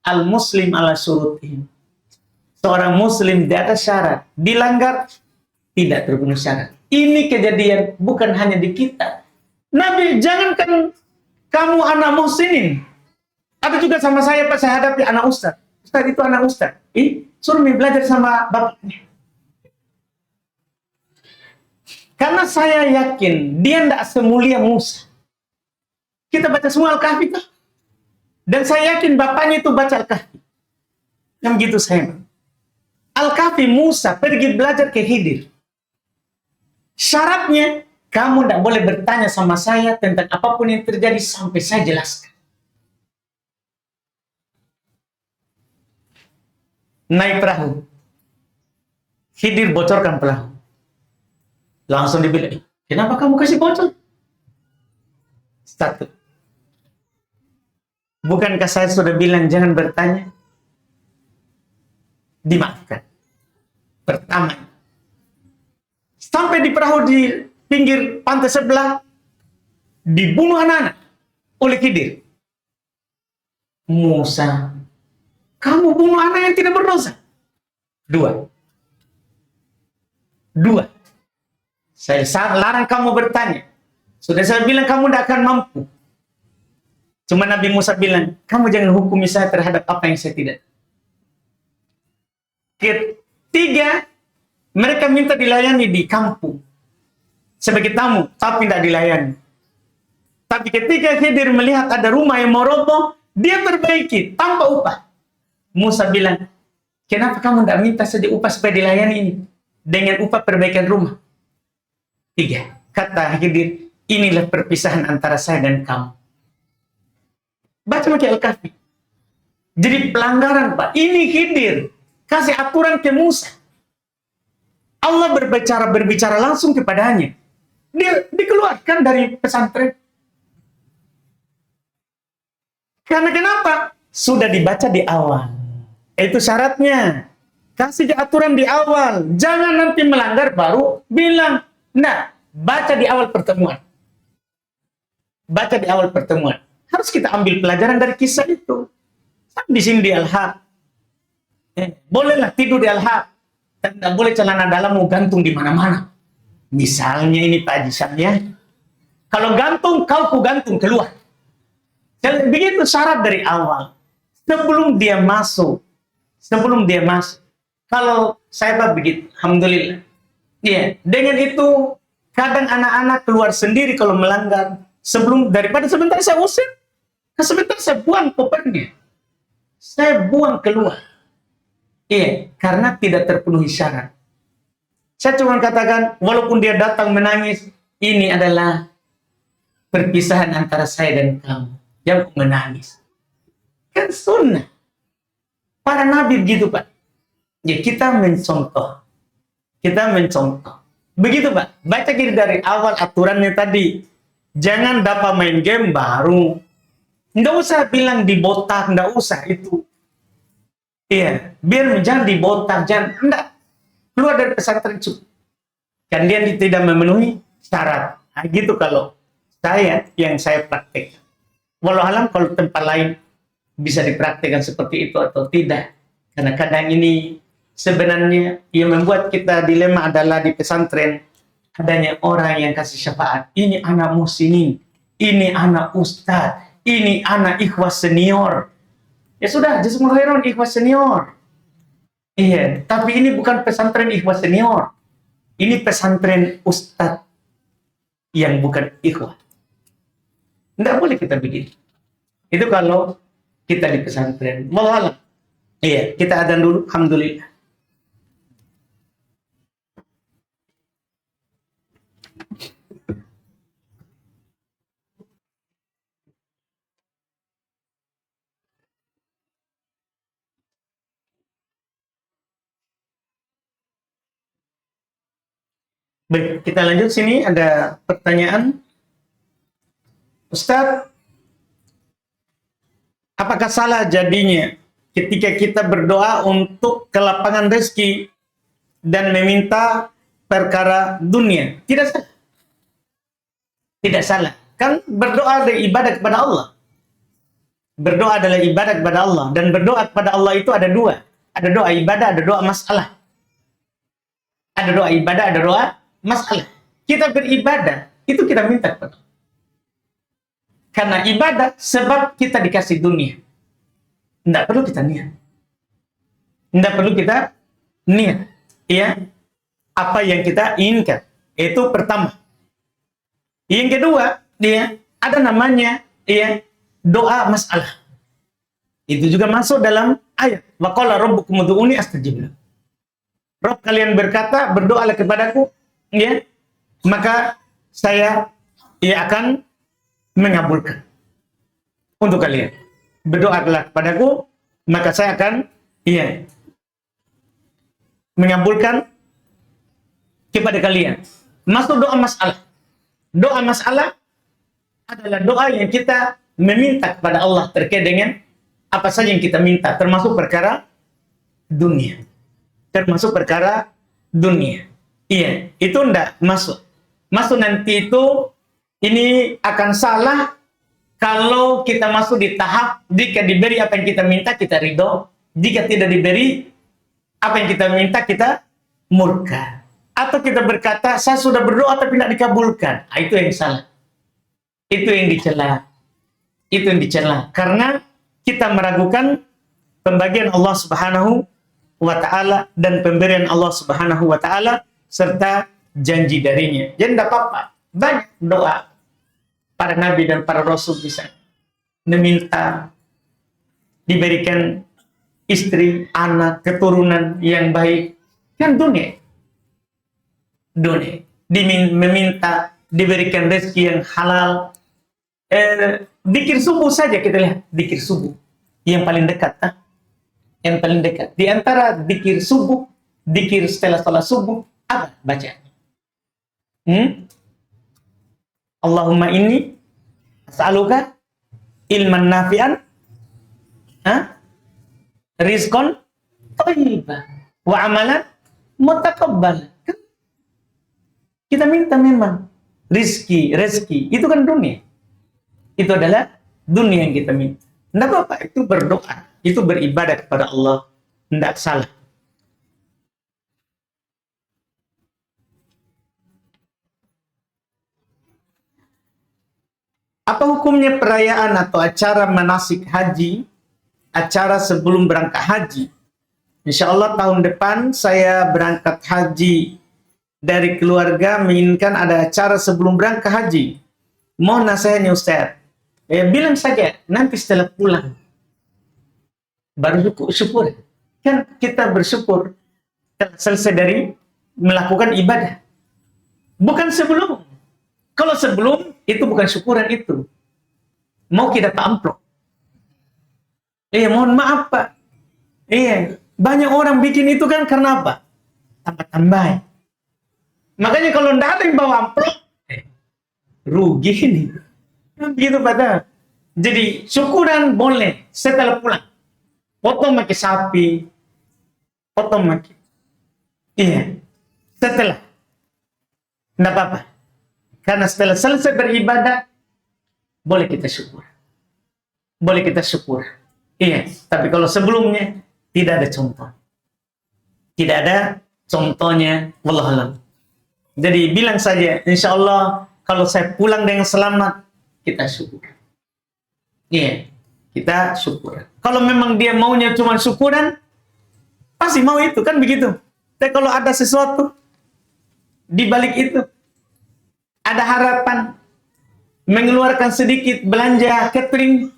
Al-Muslim ala syurutihim. Seorang Muslim di atas syarat. Dilanggar, tidak terpenuhi syarat. Ini kejadian bukan hanya di kita. Nabi, jangankan kamu anak muhsinin. Ada juga sama saya pas saya hadapi anak ustaz. Ustaz itu anak ustaz. Suruh belajar sama bapaknya. Karena saya yakin dia tidak semulia Musa. Kita baca semua Al-Kahfi kan? Dan saya yakin bapaknya itu baca Al-Kahfi. Yang gitu saya. Al-Kahfi Musa pergi belajar ke Khidir. Syaratnya, kamu tidak boleh bertanya sama saya tentang apapun yang terjadi sampai saya jelaskan. Naik perahu. Khidir bocorkan perahu. Langsung dibilang, kenapa kamu kasih bocor? Satu. Bukankah saya sudah bilang jangan bertanya? Dimaafkan. Pertama. Sampai di perahu di pinggir pantai sebelah, dibunuh anak-anak oleh Khidir. Musa, kamu bunuh anak yang tidak berdosa. Dua. Saya larang kamu bertanya. Sudah saya bilang kamu tidak akan mampu. Cuma Nabi Musa bilang, kamu jangan hukumi saya terhadap apa yang saya tidak. Ketiga, mereka minta dilayani di kampung. Sebagai tamu, tapi tidak dilayani. Tapi ketika Khidir melihat ada rumah yang mau roboh, dia perbaiki tanpa upah. Musa bilang, kenapa kamu tidak minta saja upah supaya dilayani ini? Dengan upah perbaikan rumah. 3. Kata Khidir, inilah perpisahan antara saya dan kamu. Baca lagi Al-Kahfi. Jadi pelanggaran, Pak. Ini Khidir. Kasih aturan ke Musa. Allah berbicara langsung kepadanya. Dia dikeluarkan dari pesantren. Karena kenapa? Sudah dibaca di awal. Itu syaratnya. Kasih aturan di awal. Jangan nanti melanggar baru bilang. Nah, baca di awal pertemuan. Baca di awal pertemuan. Harus kita ambil pelajaran dari kisah itu. Di sini di Al-Haq. Bolehlah tidur di Al-Haq. Tidak boleh celana dalammu gantung di mana-mana. Misalnya ini Pak Jisannya. Kalau gantung, kau ku gantung keluar. Begitu syarat dari awal. Sebelum dia masuk. Kalau saya Pak begitu, alhamdulillah. Ya, dengan itu kadang anak-anak keluar sendiri kalau melanggar. Daripada sebentar saya usir. Sebentar saya buang kopernya. Saya buang keluar. Iya, karena tidak terpenuhi syarat. Saya cuma katakan, walaupun dia datang menangis, ini adalah perpisahan antara saya dan kamu. Yang menangis. Kan sunnah. Para nabi begitu, Pak. Ya, kita mencontoh. Begitu, Pak. Baca kiri dari awal aturannya tadi. Jangan dapat main game baru. Nggak usah bilang dibotak, nggak usah itu. Iya, biar jangan dibotak, jangan. Enggak. Keluar dari pesantren cukup. Dan dia tidak memenuhi syarat. Nah, gitu kalau yang saya praktekkan. Walau alam kalau tempat lain bisa dipraktekkan seperti itu atau tidak. Karena kadang ini sebenarnya yang membuat kita dilema adalah di pesantren adanya orang yang kasih syafaat. Ini anak muslimin, ini anak ustadz, ini anak ikhwas senior. Ya sudah, jazakumullah khairan ikhwas senior. Iya, tapi ini bukan pesantren ikhwas senior. Ini pesantren ustadz yang bukan ikhwah. Tidak boleh kita begini. Itu kalau kita di pesantren. Wallahu a'lam. Iya, kita adzan dulu. Alhamdulillah. Baik, kita lanjut sini ada pertanyaan. Ustadz, apakah salah jadinya ketika kita berdoa untuk kelapangan rezeki dan meminta perkara dunia? Tidak salah. Tidak salah. Kan berdoa adalah ibadah kepada Allah. Berdoa adalah ibadah kepada Allah. Dan berdoa kepada Allah itu ada dua. Ada doa ibadah, ada doa masalah. Ada doa ibadah, ada doa masalah. Kita beribadah, itu kita minta kepada Allah. Karena ibadah sebab kita dikasih dunia. Tidak perlu kita niat. Tidak perlu kita niat. Ya, apa yang kita inginkan. Itu pertama. Yang kedua, dia ada namanya ya doa masalah. Itu juga masuk dalam ayat. Wa qala rabbukum ud'uni astajib lakum. Rob kalian berkata, berdoalah kepadaku, ya, maka saya akan mengabulkan untuk kalian. Berdoalah kepadaku, maka saya akan mengabulkan kepada kalian. Masuk doa masalah. Doa masalah adalah doa yang kita meminta kepada Allah terkait dengan apa saja yang kita minta, termasuk perkara dunia. Termasuk perkara dunia. Iya, itu enggak masuk. Masuk nanti itu ini akan salah kalau kita masuk di tahap jika diberi apa yang kita minta kita ridho, jika tidak diberi apa yang kita minta kita murka. Atau kita berkata saya sudah berdoa tapi tidak dikabulkan. Nah, itu yang salah. Itu yang dicela. Itu yang dicela karena kita meragukan pembagian Allah Subhanahu wa ta'ala dan pemberian Allah Subhanahu wa ta'ala serta janji darinya. Jadi tidak apa-apa. Banyak doa para nabi dan para rasul bisa meminta diberikan istri, anak, keturunan yang baik. Kan dunia. Dunia. Meminta diberikan rezeki yang halal. Dikir subuh saja kita lihat. Dikir subuh. Yang paling dekat. Yang paling dekat. Di antara dikir subuh, dikir setelah salat subuh, apa bacaan? Allahumma inni as'aluka ilman nafi'an, rizqan thayyiban, wa amalan mutaqabbal. Kita minta memang rezeki, itu kan dunia. Itu adalah dunia yang kita minta. Tidak apa-apa, itu berdoa, itu beribadah kepada Allah, tidak salah. Apa hukumnya perayaan atau acara manasik haji, acara sebelum berangkat haji? Insya Allah tahun depan saya berangkat haji dari keluarga menginginkan ada acara sebelum berangkat haji. Mohon nasihatnya Ustaz. Bilang saja nanti setelah pulang baru syukur. Kan kita bersyukur selesai dari melakukan ibadah. Bukan sebelum. Kalau sebelum itu bukan syukuran itu. Mau kita amplop. Mohon maaf Pak. Banyak orang bikin itu kan karena apa? Tambah-tambah. Makanya kalau tidak ada yang bawa amplop, rugi nih. Begitu pada. Jadi syukuran boleh setelah pulang. Potong maki sapi, potong maki. Setelah. Tidak apa-apa. Karena setelah selesai beribadah, boleh kita syukur. Boleh kita syukur. Tapi kalau sebelumnya, tidak ada contoh. Tidak ada contohnya, wallahualam. Jadi bilang saja, insya Allah kalau saya pulang dengan selamat, kita syukur. Iya, kita syukur. Kalau memang dia maunya cuma syukuran, pasti mau itu, kan begitu. Tapi kalau ada sesuatu di balik itu, ada harapan mengeluarkan sedikit belanja catering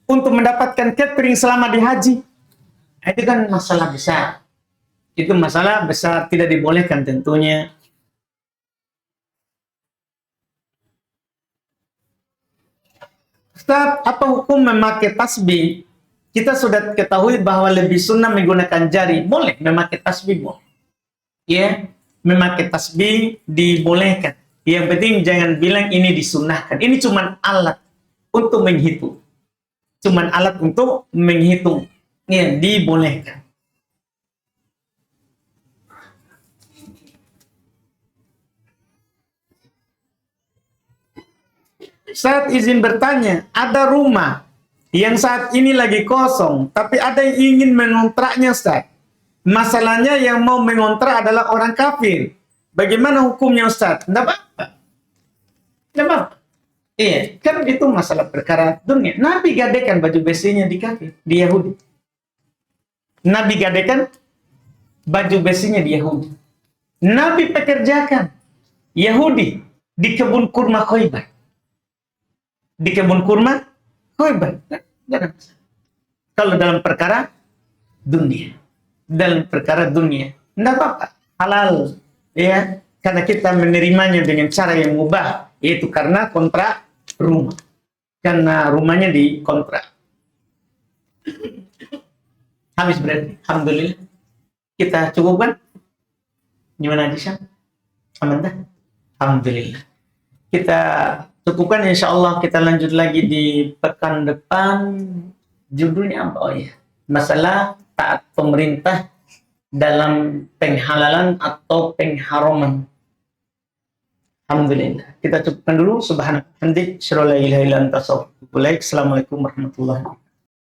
untuk mendapatkan catering selama di haji, itu kan masalah besar. Itu masalah besar, tidak dibolehkan tentunya. Ustaz, apa hukum memakai tasbih? Kita sudah ketahui bahwa lebih sunnah menggunakan jari. Boleh memakai tasbih, boleh. Ya, memakai tasbih dibolehkan. Yang penting jangan bilang ini disunnahkan. Ini cuma alat untuk menghitung. Cuma alat untuk menghitung. Ya, dibolehkan. Saat izin bertanya, ada rumah yang saat ini lagi kosong, tapi ada yang ingin mengontraknya, Ustaz. Masalahnya yang mau mengontrak adalah orang kafir. Bagaimana hukumnya, Ustaz? Tidak apa-apa. Tidak apa-apa. Iya, kan itu masalah perkara dunia. Nabi gadekan baju besinya di kafir, di Yahudi. Nabi gadekan baju besinya di Yahudi. Nabi pekerjakan Yahudi di kebun kurma Khaybar. Di kebun kurma Khaybar. Kalau dalam perkara dunia, tidak apa-apa, halal, ya, karena kita menerimanya dengan cara yang mubah, yaitu karena kontrak rumah, karena rumahnya dikontrak. Habis berarti, alhamdulillah. Kita cukupkan. Gimana aja, Syam? Aman dah? Alhamdulillah. Kita cukupkan, insya Allah kita lanjut lagi di pekan depan. Judulnya apa? Oh ya, masalah taat pemerintah dalam penghalalan atau pengharaman. Alhamdulillah. Kita cukupkan dulu. Subhanallah. Assalamualaikum warahmatullahi wabarakatuh.